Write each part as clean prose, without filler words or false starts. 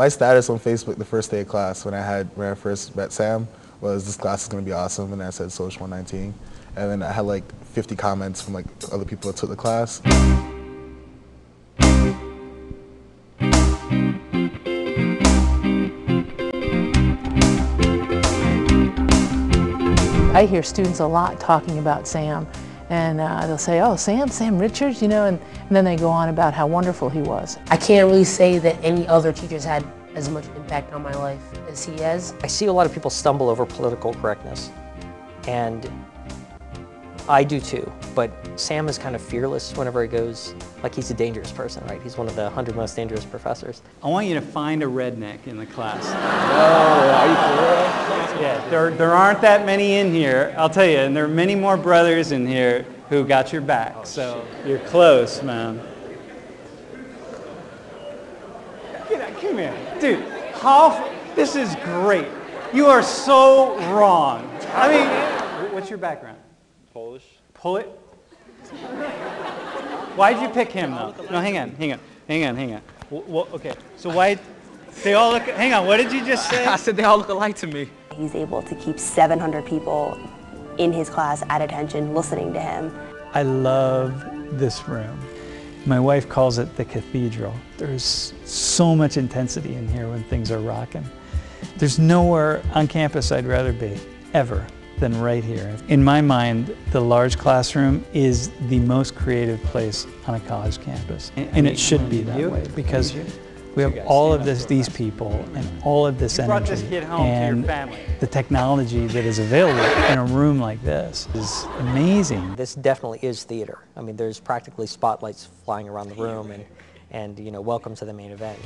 My status on Facebook the first day of class when I first met Sam was, this class is going to be awesome, and I said Social 119. And then I had like 50 comments from like other people that took the class. I hear students a lot talking about Sam, and they'll say, oh, Sam Richards, you know, and then they go on about how wonderful he was. I can't really say that any other teachers had as much impact on my life as he has. I see a lot of people stumble over political correctness, and I do too, but Sam is kind of fearless whenever he goes, like he's a dangerous person, right? He's one of the 100 most dangerous professors. I want you to find a redneck in the class. Oh, are you for real? Yeah, there aren't that many in here, I'll tell you, and there are many more brothers in here who got your back, so you're close, man. Come here, dude, this is great. You are so wrong. I mean, what's your background? Polish. Polish? Why'd you pick him, though? No, hang on. Well, okay, so why, they all look, hang on, what did you just say? I said they all look alike to me. He's able to keep 700 people in his class at attention, listening to him. I love this room. My wife calls it the cathedral. There's so much intensity in here when things are rocking. There's nowhere on campus I'd rather be, ever, than right here. In my mind, the large classroom is the most creative place on a college campus. And it should be that way, because we have all of these people and all of this energy. You brought this kid home to your family. The technology that is available in a room like this is amazing. This definitely is theater. I mean, there's practically spotlights flying around the room, and you know, welcome to the main event.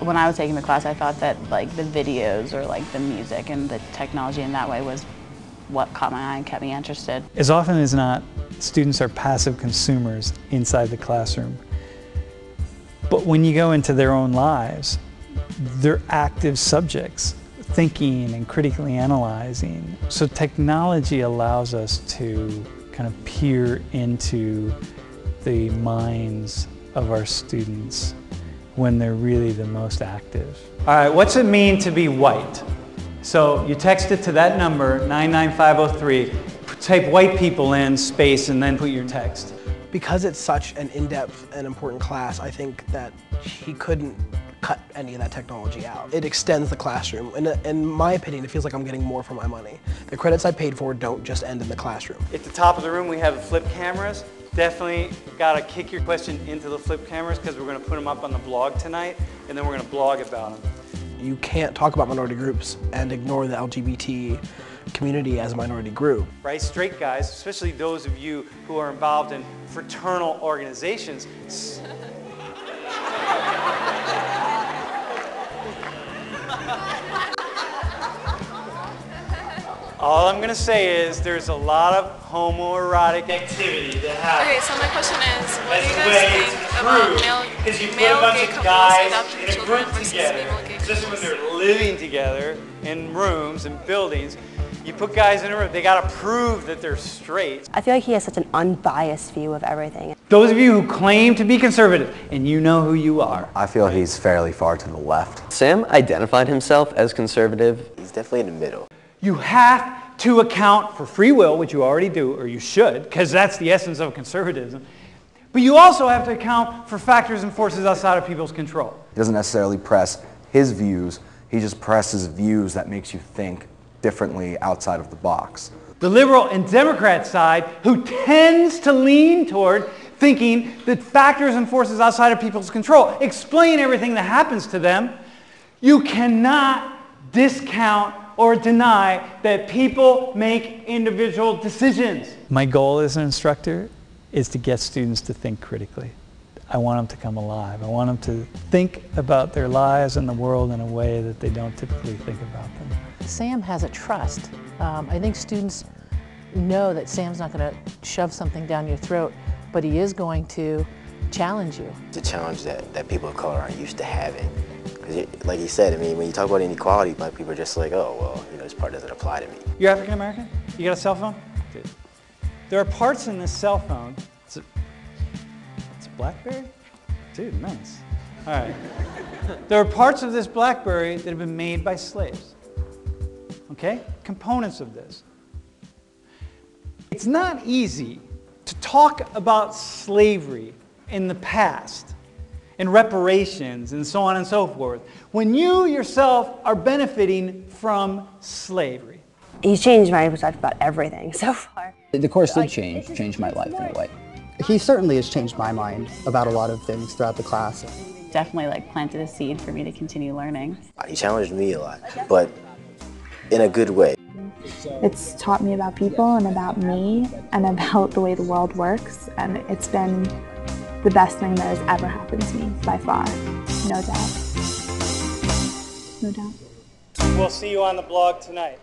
When I was taking the class, I thought that like the videos or like the music and the technology in that way was what caught my eye and kept me interested. As often as not, students are passive consumers inside the classroom. But when you go into their own lives, they're active subjects, thinking and critically analyzing. So technology allows us to kind of peer into the minds of our students when they're really the most active. All right, what's it mean to be white? So you text it to that number, 99503, type white people in, space, and then put your text. Because it's such an in-depth and important class, I think that he couldn't cut any of that technology out. It extends the classroom. In my opinion, it feels like I'm getting more for my money. The credits I paid for don't just end in the classroom. At the top of the room, we have flip cameras. Definitely got to kick your question into the flip cameras, because we're going to put them up on the blog tonight, and then we're going to blog about them. You can't talk about minority groups and ignore the LGBT community as a minority group. Right, straight guys, especially those of you who are involved in fraternal organizations. All I'm going to say is there's a lot of homoerotic activity that happens. Okay, so my question is, what do you guys think about male gay couples adopting children versus female gay couples? Just when they're living together in rooms and buildings, you put guys in a room, they got to prove that they're straight. I feel like he has such an unbiased view of everything. Those of you who claim to be conservative, and you know who you are. I feel he's fairly far to the left. Sam identified himself as conservative. He's definitely in the middle. You have to account for free will, which you already do, or you should, because that's the essence of conservatism. But you also have to account for factors and forces outside of people's control. He doesn't necessarily press his views, he just presses views that makes you think differently outside of the box. The liberal and Democrat side, who tends to lean toward thinking that factors and forces outside of people's control explain everything that happens to them, you cannot discount or deny that people make individual decisions. My goal as an instructor is to get students to think critically. I want them to come alive. I want them to think about their lives and the world in a way that they don't typically think about them. Sam has a trust. I think students know that Sam's not going to shove something down your throat, but he is going to challenge you. It's a challenge that people of color aren't used to having. Because like he said, I mean, when you talk about inequality, black people are just like, oh, well, you know, this part doesn't apply to me. You're African American? You got a cell phone? Good. There are parts in this cell phone. It's a BlackBerry? Dude, nice. All right. There are parts of this BlackBerry that have been made by slaves. Okay? Components of this. It's not easy to talk about slavery in the past and reparations and so on and so forth when you yourself are benefiting from slavery. He's changed my perspective about everything so far. The course did change my life in a way. He certainly has changed my mind about a lot of things throughout the class. Definitely like planted a seed for me to continue learning. He challenged me a lot, but in a good way. It's taught me about people and about me and about the way the world works, and it's been the best thing that has ever happened to me by far, no doubt. No doubt. We'll see you on the blog tonight.